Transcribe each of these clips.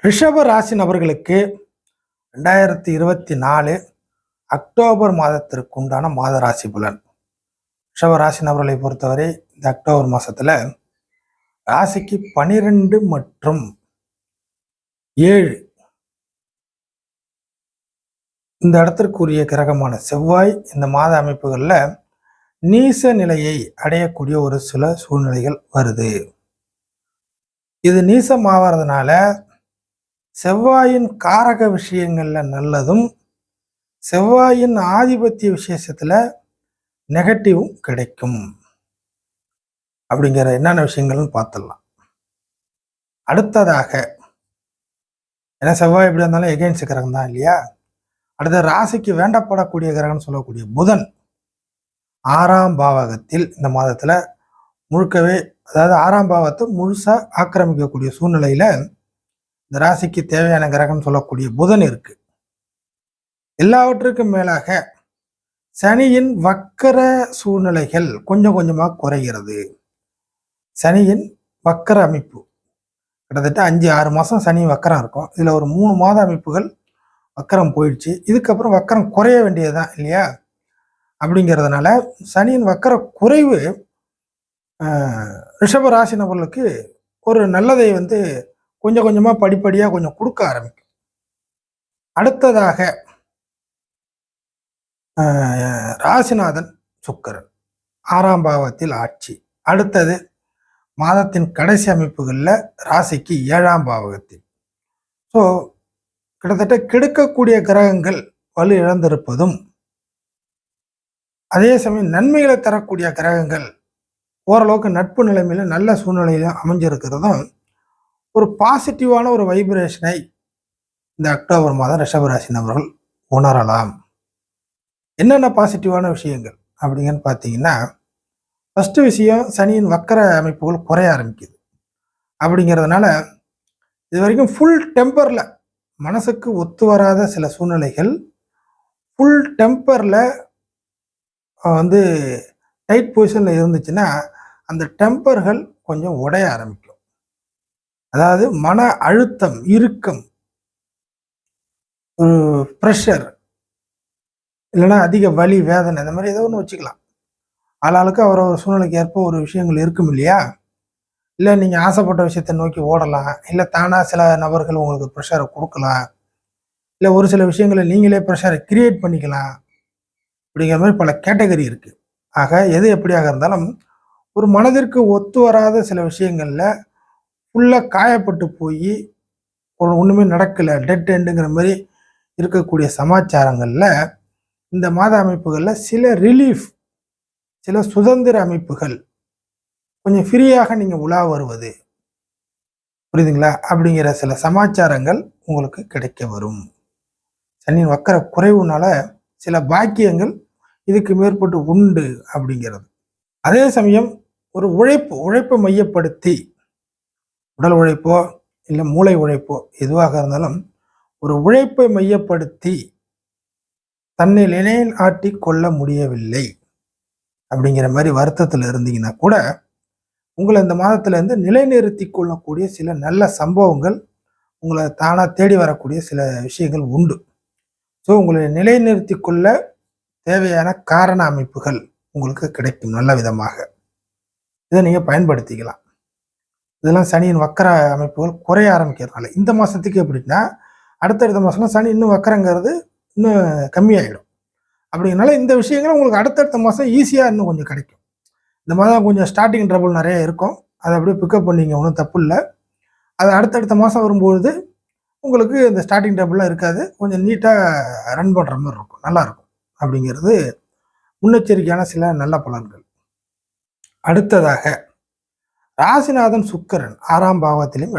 ரிஷப ராசி நபர்களுக்கு 2024 அக்டோபர் மாதத்திற்கு உண்டான மாத ராசி பலன். ரிஷப ராசி நபர்களை பொறுத்தவரை இந்த அக்டோபர் மாசத்துல ராசிக்கு 12 மற்றும் 7 இந்த இடத்திற்குரிய கிரகமான செவ்வாய் இந்த மாத அமைப்புகள்ல நீச நிலையை அடையக்கூடிய ஒரு சில சூழ்நிலைகள் வருது. இது நீசமாவறதுனால செவ்வாயின் காரக விஷயங்கள்ல நல்லதும், செவ்வாயின் ஆதிபத்திய விசேஷத்துல நெகட்டிவும் கிடைக்கும். அப்படிங்கிற என்னென்ன விஷயங்கள்னு பார்த்துடலாம். அடுத்ததாக, ஏன்னா செவ்வாய் எப்படி இருந்தாலும் எகெயின்ஸ்ட் கிரகம் தான் இல்லையா. அடுத்த ராசிக்கு வேண்டப்படக்கூடிய கிரகம்னு சொல்லக்கூடிய புதன் 6ஆம் பாவகத்தில் இந்த மாதத்துல முழுக்கவே, அதாவது 6ஆம் பாவத்தை முழுசா ஆக்கிரமிக்கக்கூடிய சூழ்நிலையில இந்த ராசிக்கு தேவையான கிரகம் சொல்லக்கூடிய புதன் இருக்கு. எல்லாவற்றுக்கும் மேலாக சனியின் வக்கர சூழ்நிலைகள் கொஞ்சம் கொஞ்சமா குறைகிறது. சனியின் வக்கர அமைப்பு கிட்டத்தட்ட 5-6 மாசம் சனி வக்கரம் இருக்கும். இதுல ஒரு 3 மாத அமைப்புகள் வக்கரம் போயிடுச்சு. இதுக்கப்புறம் வக்கரம் குறைய வேண்டியதுதான் இல்லையா. அப்படிங்கிறதுனால சனியின் வக்கர குறைவு ரிஷப ராசி நபர்களுக்கு ஒரு நல்லதை கொஞ்சம் கொஞ்சமா படிப்படியா கொஞ்சம் கொடுக்க ஆரம்பிக்கும். அடுத்ததாக ராசிநாதன் சுக்கிரன் 6ஆம் பாவத்தில் ஆட்சி. அடுத்தது மாதத்தின் கடைசி அமைப்புகளில் ராசிக்கு 7ஆம் பாவகத்தில். ஸோ கிட்டத்தட்ட கெடுக்கக்கூடிய கிரகங்கள் வலு இழந்திருப்பதும், அதே சமயம் நன்மைகளை தரக்கூடிய கிரகங்கள் ஓரளவுக்கு நட்பு நிலைமையில நல்ல சூழ்நிலையில அமைஞ்சிருக்கிறதும் ஒரு பாசிட்டிவான ஒரு வைப்ரேஷனை இந்த அக்டோபர் மாதம் ரிஷபராசி நபர்கள் உணரலாம். என்னென்ன பாசிட்டிவான விஷயங்கள் அப்படிங்கன்னு பார்த்தீங்கன்னா, ஃபர்ஸ்ட் விஷயம், சனியின் வக்கர அமைப்புகள் குறைய ஆரம்பிக்குது. அப்படிங்கிறதுனால இது வரைக்கும் ஃபுல் டெம்பரில் மனசுக்கு ஒத்து வராத சில சூழ்நிலைகள் ஃபுல் டெம்பரில் டைட் பொசிஷனில் இருந்துச்சுன்னா அந்த டெம்பர்கள் கொஞ்சம் உடைய ஆரம்பிக்கும். அதாவது மன அழுத்தம், இறுக்கம், ஒரு ப்ரெஷர், இல்லைன்னா அதிக வலி, வேதனை, இந்த மாதிரி ஏதோ ஒன்று வச்சுக்கலாம். ஆளாளுக்கு அவரவர் சூழ்நிலைக்கு ஏற்ப ஒரு விஷயங்கள் இருக்கும் இல்லையா. இல்லை நீங்கள் ஆசைப்பட்ட விஷயத்தை நோக்கி ஓடலாம், இல்லை தானாக சில நபர்கள் உங்களுக்கு ப்ரெஷரை கொடுக்கலாம், இல்லை ஒரு சில விஷயங்களை நீங்களே ப்ரெஷரை கிரியேட் பண்ணிக்கலாம். அப்படிங்கிற மாதிரி பல கேட்டகரி இருக்குது. ஆக எது எப்படியாக இருந்தாலும் ஒரு மனதிற்கு ஒத்து வராத சில விஷயங்களில் ஃபுல்லாக காயப்பட்டு போய் ஒன்றுமே நடக்கலை, டெட் எண்டுங்கிற மாதிரி இருக்கக்கூடிய சமாச்சாரங்களில் இந்த மாத அமைப்புகளில் சில ரிலீஃப், சில சுதந்திர அமைப்புகள், கொஞ்சம் ஃப்ரீயாக நீங்கள் உலா வருவது, புரியுதுங்களா, அப்படிங்கிற சில சமாச்சாரங்கள் உங்களுக்கு கிடைக்க வரும். சனியின் வக்கர குறைவுனால சில பாக்கியங்கள் இதுக்கு மேற்பட்டு உண்டு அப்படிங்கிறது. அதே சமயம் ஒரு உழைப்பை மையப்படுத்தி, உடல் உழைப்போ இல்லை மூளை உழைப்போ எதுவாக இருந்தாலும் ஒரு உழைப்பை மையப்படுத்தி தன்னை நிலைநாட்டி கொள்ள முடியவில்லை அப்படிங்கிற மாதிரி வருத்தத்தில் இருந்தீங்கன்னா கூட உங்களை இந்த மாதத்துல நிலைநிறுத்தி கொள்ளக்கூடிய சில நல்ல சம்பவங்கள் உங்களை தானா தேடி வரக்கூடிய சில விஷயங்கள் உண்டு. ஸோ உங்களை நிலைநிறுத்தி கொள்ள தேவையான காரண அமைப்புகள் உங்களுக்கு கிடைக்கும் நல்ல விதமாக. இதை நீங்கள் பயன்படுத்திக்கலாம். இதெல்லாம் சனியின் வக்கர அமைப்புகள் குறைய ஆரம்பிக்கிறதுனால இந்த மாதத்துக்கு எப்படின்னா, அடுத்தடுத்த மாதம்லாம் சனி இன்னும் வக்கரங்கிறது இன்னும் கம்மியாயிடும். அப்படிங்கிறனால இந்த விஷயங்கள் உங்களுக்கு அடுத்தடுத்த மாதம் ஈஸியாக இன்னும் கொஞ்சம் கிடைக்கும். இந்த மாதம் கொஞ்சம் ஸ்டார்டிங் ட்ரபிள் நிறைய இருக்கும், அதை அப்படியே பிக்கப் பண்ணிங்க, ஒன்றும் தப்பு இல்லை. அது அடுத்தடுத்த மாதம் வரும்பொழுது உங்களுக்கு இந்த ஸ்டார்டிங் ட்ரபிள்லாம் இருக்காது, கொஞ்சம் நீட்டாக ரன் பண்ணுற மாதிரி இருக்கும், நல்லாயிருக்கும். அப்படிங்கிறது முன்னெச்சரிக்கையான சில நல்ல பலன்கள். அடுத்ததாக ராசிநாதன் சுக்கிரன் 6ஆம் பாவத்திலையும்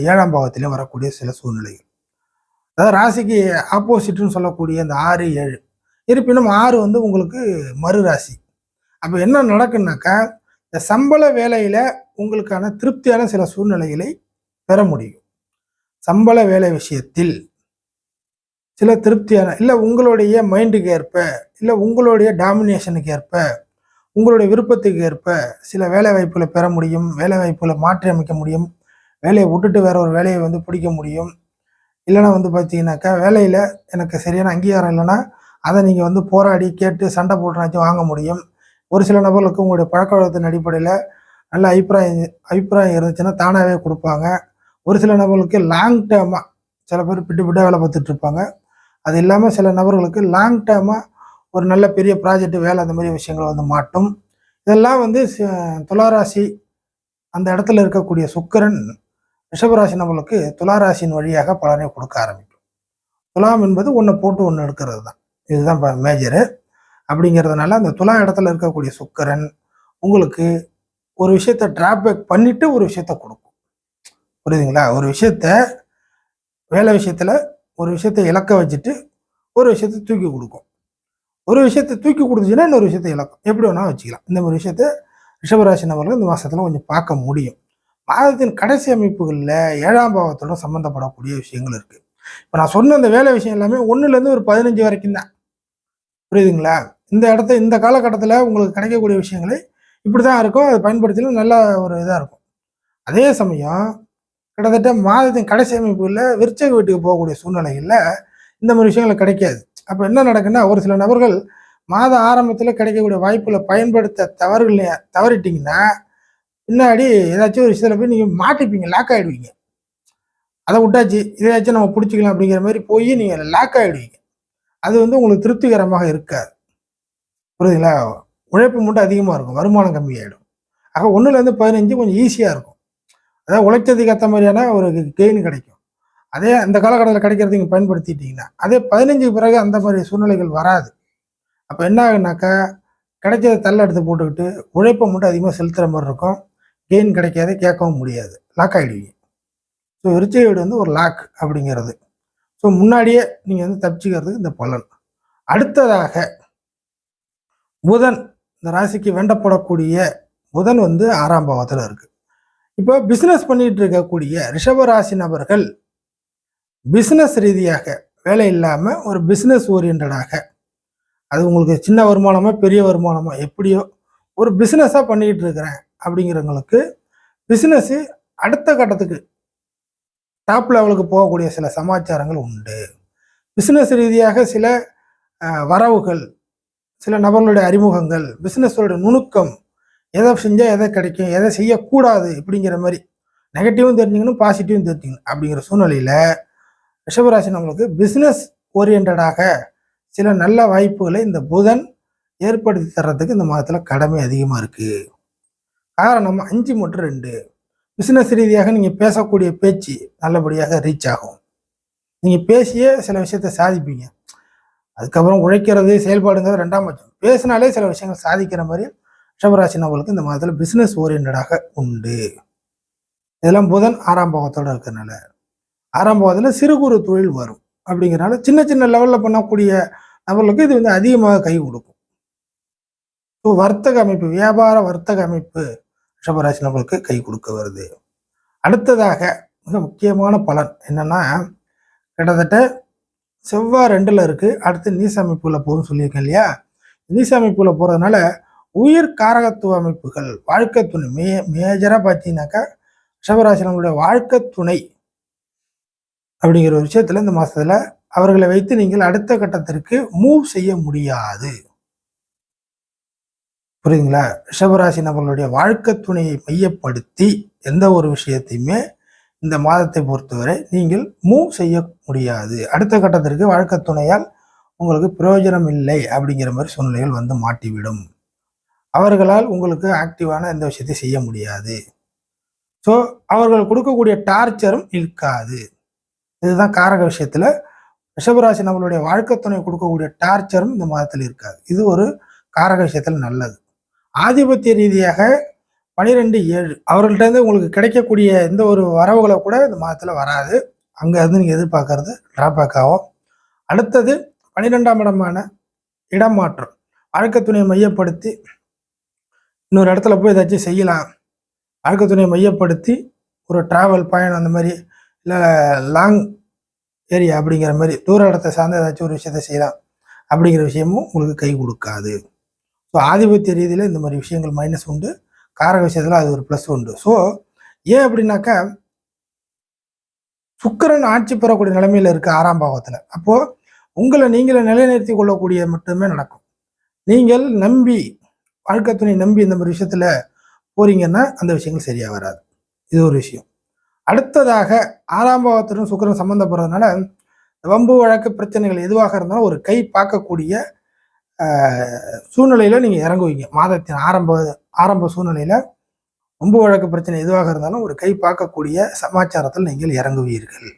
7ஆம் பாவத்திலையும் வரக்கூடிய சில சூழ்நிலைகள். அதாவது ராசிக்கு ஆப்போசிட்னு சொல்லக்கூடிய இந்த 6-7, இருப்பினும் 6 உங்களுக்கு மறு ராசி. அப்போ என்ன நடக்குன்னாக்கா, இந்த சம்பள வேலையில உங்களுக்கான திருப்தியான சில சூழ்நிலைகளை பெற முடியும். சம்பள வேலை விஷயத்தில் சில திருப்தியான, இல்லை உங்களுடைய மைண்டுக்கு ஏற்ப, இல்லை உங்களுடைய டாமினேஷனுக்கு ஏற்ப, உங்களுடைய விருப்பத்துக்கு ஏற்ப சில வேலை வாய்ப்புகளை பெற முடியும், வேலை வாய்ப்புகளை மாற்றி அமைக்க முடியும், வேலையை விட்டுட்டு வேற ஒரு வேலையை பிடிக்க முடியும். இல்லைன்னா வந்து பார்த்தீங்கன்னாக்கா வேலையில் எனக்கு சரியான அங்கீகாரம் இல்லைன்னா அதை நீங்கள் வந்து போராடி கேட்டு சண்டை போட்டுனாச்சும் வாங்க முடியும். ஒரு சில நபர்களுக்கு உங்களுடைய பழக்கவழக்கத்தின் அடிப்படையில் நல்ல அபிப்பிராயம் இருந்துச்சுன்னா தானாகவே கொடுப்பாங்க. ஒரு சில நபர்களுக்கு லாங் டேர்மாக சில பேர் பிட்டு பிட்டாக வேலை பார்த்துட்டு இருப்பாங்க. அது இல்லாமல் சில நபர்களுக்கு லாங் டேர்மாக ஒரு நல்ல பெரிய ப்ராஜெக்ட் வேலை அந்த மாதிரி விஷயங்கள் வந்து மாட்டும். இதெல்லாம் வந்து துளாராசி அந்த இடத்துல இருக்கக்கூடிய சுக்கிரன் ரிஷபராசி நபர்களுக்கு துளாராசியின் வழியாக பலனை கொடுக்க ஆரம்பிக்கும். துலாம் என்பது ஒன்றை போட்டு ஒன்று எடுக்கிறது தான். இதுதான் மேஜரு. அப்படிங்கிறதுனால அந்த துலா இடத்துல இருக்கக்கூடிய சுக்கிரன் உங்களுக்கு ஒரு விஷயத்த டிராபேக் பண்ணிட்டு ஒரு விஷயத்த கொடுக்கும். புரியுதுங்களா? ஒரு விஷயத்த வேலை விஷயத்துல ஒரு விஷயத்த இலக்க வச்சுட்டு ஒரு விஷயத்த தூக்கி கொடுக்கும். ஒரு விஷயத்த தூக்கி கொடுத்துச்சுன்னா இன்னொரு விஷயத்த இழக்கும். எப்படி வேணா வச்சுக்கலாம். இந்த மாதிரி விஷயத்த ரிஷபராசி நபர்கள் இந்த மாசத்துல கொஞ்சம் பார்க்க முடியும். மாதத்தின் கடைசி அமைப்புகளில் 7ஆம் பாவத்தோட சம்பந்தப்படக்கூடிய விஷயங்கள் இருக்கு. இப்போ நான் சொன்ன இந்த வேலை விஷயம் எல்லாமே 1லேருந்து ஒரு 15 வரைக்கும் தான். புரியுதுங்களா? இந்த இடத்த இந்த காலகட்டத்தில் உங்களுக்கு கிடைக்கக்கூடிய விஷயங்களை இப்படி தான் இருக்கும். அதை பயன்படுத்தினா நல்ல ஒரு இதாக இருக்கும். அதே சமயம் கிட்டத்தட்ட மாதத்தின் கடைசி அமைப்புகளில் விருச்சக வீட்டுக்கு போகக்கூடிய சூழ்நிலைகளில் இந்த மாதிரி விஷயங்கள் கிடைக்காது. அப்போ என்ன நடக்குன்னா ஒரு சில நபர்கள் மாத ஆரம்பத்தில் கிடைக்கக்கூடிய வாய்ப்புகளை பயன்படுத்த தவறிட்டீங்கன்னா பின்னாடி ஏதாச்சும் ஒரு விஷயத்தில் போய் நீங்கள் மாட்டிப்பீங்க, லாக் ஆகிடுவீங்க. அதை விட்டாச்சு இதையாச்சும் நம்ம பிடிச்சிக்கலாம் அப்படிங்கிற மாதிரி போய் நீங்கள் லாக் ஆகிடுவீங்க. அது வந்து உங்களுக்கு திருப்திகரமாக இருக்காது. புரியுதுங்களா? உழைப்பு மட்டும் அதிகமாக இருக்கும், வருமானம் கம்மியாயிடும். ஆக 1லேருந்து 15 கொஞ்சம் ஈஸியாக இருக்கும். அதாவது உழைச்சதுக்கு ஏற்ற மாதிரியான ஒரு கெயின் கிடைக்கும். அதே அந்த காலகட்டத்தில் கிடைக்கிறத நீங்கள் பயன்படுத்திட்டீங்கன்னா அதே 15க்கு பிறகு அந்த மாதிரி சூழ்நிலைகள் வராது. அப்போ என்ன ஆகுனாக்கா கிடைச்சதை தள்ள எடுத்து போட்டுக்கிட்டு உழைப்பை மட்டும் அதிகமாக செலுத்துகிற மாதிரி இருக்கும். கெயின் கிடைக்காது, கேட்கவும் முடியாது, லாக் ஆகிடுவீங்க. ஸோ விருச்சிக வீடு வந்து ஒரு லாக் அப்படிங்கிறது. ஸோ முன்னாடியே நீங்கள் வந்து தப்பிச்சுக்கிறதுக்கு இந்த பலன். அடுத்ததாக புதன், இந்த ராசிக்கு வேண்டப்படக்கூடிய புதன் வந்து 6ஆம் பாவத்தில் இருக்கு. இப்போ பிஸ்னஸ் பண்ணிட்டு இருக்கக்கூடிய ரிஷபராசி நபர்கள் பிஸ்னஸ் ரீதியாக வேலை இல்லாமல் ஒரு பிஸ்னஸ் ஓரியன்டாக, அது உங்களுக்கு சின்ன வருமானமோ பெரிய வருமானமோ எப்படியோ ஒரு பிஸ்னஸாக பண்ணிக்கிட்டு இருக்கிறேன் அப்படிங்கிறவங்களுக்கு பிஸ்னஸ்ஸு அடுத்த கட்டத்துக்கு டாப் லெவலுக்கு போகக்கூடிய சில சமாச்சாரங்கள் உண்டு. பிஸ்னஸ் ரீதியாக சில வரவுகள், சில நபர்களுடைய அறிமுகங்கள், பிஸ்னஸோட நுணுக்கம், எதை செஞ்சால் எதை கிடைக்கும், எதை செய்யக்கூடாது இப்படிங்கிற மாதிரி நெகட்டிவும் தெரிஞ்சுக்கணும், பாசிட்டிவும் தெரிஞ்சுக்கணும். அப்படிங்கிற சூழ்நிலையில் ரிஷபராசி நம்மளுக்கு பிஸ்னஸ் ஓரியன்டாக சில நல்ல வாய்ப்புகளை இந்த புதன் ஏற்படுத்தி தர்றதுக்கு இந்த மாதத்தில் கடமை அதிகமாக இருக்குது. காரணம் 5 மற்றும் 2. பிஸ்னஸ் ரீதியாக நீங்கள் பேசக்கூடிய பேச்சு நல்லபடியாக ரீச் ஆகும். நீங்கள் பேசியே சில விஷயத்தை சாதிப்பீங்க. அதுக்கப்புறம் உழைக்கிறது செயல்பாடுங்கிறது 2ஆம் பட்சம். பேசினாலே சில விஷயங்கள் சாதிக்கிற மாதிரி ரிஷபராசி நபர்களுக்கு இந்த மாதத்தில் பிஸ்னஸ் ஓரியன்டாக உண்டு. இதெல்லாம் புதன் 6ஆம் பாவத்தோடு இருக்கிறதுனால 6ஆம் பாவத்தில் சிறு குறு தொழில் வரும். அப்படிங்கிறனால சின்ன சின்ன லெவலில் பண்ணக்கூடிய நபர்களுக்கு இது வந்து அதிகமாக கை கொடுக்கும். ஸோ வர்த்தக அமைப்பு, வியாபார வர்த்தக அமைப்பு ரிஷபராசி நபர்களுக்கு கை கொடுக்க வருது. அடுத்ததாக மிக முக்கியமான பலன் என்னன்னா, கிட்டத்தட்ட செவ்வாய் 2ல் இருக்கு. அடுத்து நீச அமைப்புல போகும்னு சொல்லியிருக்கேன் இல்லையா? நீச அமைப்புல போறதுனால உயிர் காரகத்துவ அமைப்புகள், வாழ்க்கை துணை மேஜரா பார்த்தீங்கன்னாக்கா ரிஷபராசி நம்மளுடைய வாழ்க்கை துணை அப்படிங்கிற ஒரு விஷயத்துல இந்த மாசத்துல அவர்களை வைத்து நீங்கள் அடுத்த கட்டத்திற்கு மூவ் செய்ய முடியாது. புரியுதுங்களா? ரிஷபராசி நபர்களுடைய வாழ்க்கை துணையை மையப்படுத்தி எந்த ஒரு விஷயத்தையுமே இந்த மாதத்தை பொறுத்தவரை நீங்கள் மூவ் செய்ய முடியாது. அடுத்த கட்டத்திற்கு வாழ்க்கை துணையால் உங்களுக்கு பிரயோஜனம் இல்லை அப்படிங்கிற மாதிரி சூழ்நிலைகள் வந்து மாட்டிவிடும். அவர்களால் உங்களுக்கு ஆக்டிவான எந்த விஷயத்தை செய்ய முடியாது. ஸோ அவர்கள் கொடுக்கக்கூடிய டார்ச்சரும் இருக்காது. இதுதான் காரக விஷயத்துல ரிஷபராசி நம்மளுடைய வாழ்க்கை துணை கொடுக்கக்கூடிய டார்ச்சரும் இந்த மாதத்தில் இருக்காது. இது ஒரு காரக விஷயத்துல நல்லது. ஆதிபத்திய ரீதியாக 12/7 அவர்கள்ட்ட இருந்து உங்களுக்கு கிடைக்கக்கூடிய எந்த ஒரு வரவுகளை கூட இந்த மாதத்துல வராது. அங்க இருந்து நீங்க எதிர்பார்க்கறது டிராபேக் ஆகும். அடுத்தது 12ஆம் இடமான இடமாற்றம், வாழ்க்கை துணையை மையப்படுத்தி இன்னொரு இடத்துல போய் ஏதாச்சும் செய்யலாம், வாழ்க்கை துணையை மையப்படுத்தி ஒரு டிராவல் பயணம் அந்த மாதிரி இல்லை லாங் ஏரியா அப்படிங்கிற மாதிரி தூர இடத்தை சார்ந்த ஏதாச்சும் ஒரு விஷயத்த செய்யலாம் அப்படிங்கிற விஷயமும் உங்களுக்கு கை கொடுக்காது. ஸோ ஆதிபத்திய ரீதியில் இந்த மாதிரி விஷயங்கள் மைனஸ் உண்டு, காரக விஷயத்தில் அது ஒரு ப்ளஸ் உண்டு. ஸோ ஏன் அப்படின்னாக்கா சுக்கிரன் ஆட்சி பெறக்கூடிய நிலைமையில இருக்கு 6ஆம் பாவத்துல. அப்போ உங்களை நீங்களே நிலைநிறுத்தி கொள்ளக்கூடிய மட்டுமே நடக்கும். நீங்கள் நம்பி வாழ்க்கை துணை நம்பி இந்த மாதிரி விஷயத்துல போறீங்கன்னா அந்த விஷயங்கள் சரியா வராது. இது ஒரு விஷயம். அடுத்ததாக 6ஆம் பாவத்துடன் சுக்கிரன் சம்பந்தப்படுறதுனால வம்பு வழக்கு பிரச்சனைகள் எதுவாக இருந்தாலும் ஒரு கை பார்க்கக்கூடிய சூழ்நிலையில நீங்க இறங்குவீங்க. மாதத்தின் ஆரம்ப சூழ்நிலையில வம்பு வழக்கு பிரச்சனை எதுவாக இருந்தாலும் ஒரு கை பார்க்கக்கூடிய சமாச்சாரத்தில் நீங்கள் இறங்குவீர்கள்.